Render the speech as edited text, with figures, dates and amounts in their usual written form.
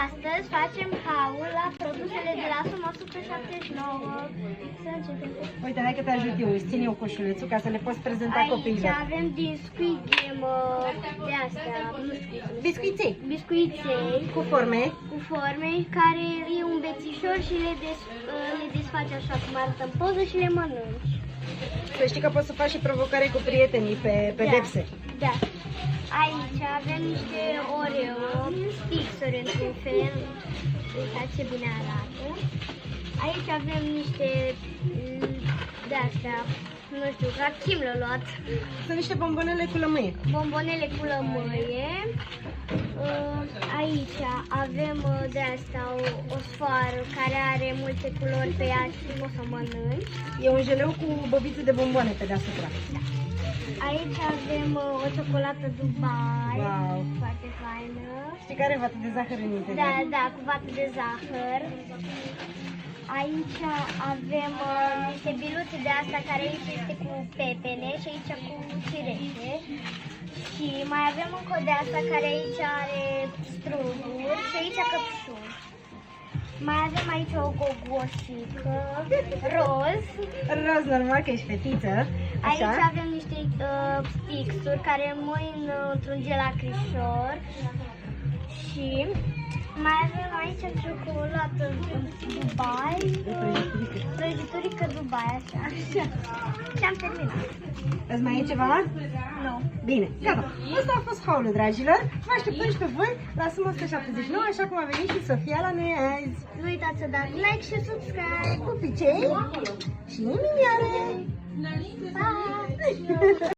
Astăzi facem haul la produsele de la suma 179. Să începem. Uite, hai că te ajut eu, îți țin eu coșulețul ca să le poți prezenta Aici copiilor. avem din Squid Game de astea, nu știu. Biscuiței Biscuiței cu forme. cu forme, care e un bețișor și le desfaci așa cum arată în poză și le mănânci. Să știi că poți să faci și provocare cu prietenii pe pedepse. Da. Aici avem niște Oreo stixuri într-un fel. Uitați ce bine arată. Aici avem niște de-astea, nu știu, ca Kim l-a luat. Sunt niște bombonele cu lămâie. Bombonele cu lămâie. Aici avem de asta o sfoară care are multe culori pe ea și poți să mănânci. E un jeleu cu bobițe de bomboane pe deasupra. Aici avem o ciocolată Dubai, Wow. foarte faină. Știi care vată de zahăr în interior? Da, da, cu vată de zahăr. Aici avem niște biluțe de asta care aici este cu pepene și aici cu cireșe. Și mai avem încă de asta care aici are struguri și aici căpșuni. Mai avem aici o gogoșică roz. Roz, normal că ești fetiță. Aici Așa. avem niște stixuri care mâin într-un gel acrișor. Și mai avem aici ciocolată Dubai, prăjiturică Dubai, așa. Și am terminat. Îți mai e ceva? Nu. Bine, gata. Asta a fost haulul, dragilor. Vă așteptăm și pe voi la suma 179, așa cum a venit și Sofia la noi azi. Nu uitați să dați like și subscribe. Pupicei și mimioare! Pa!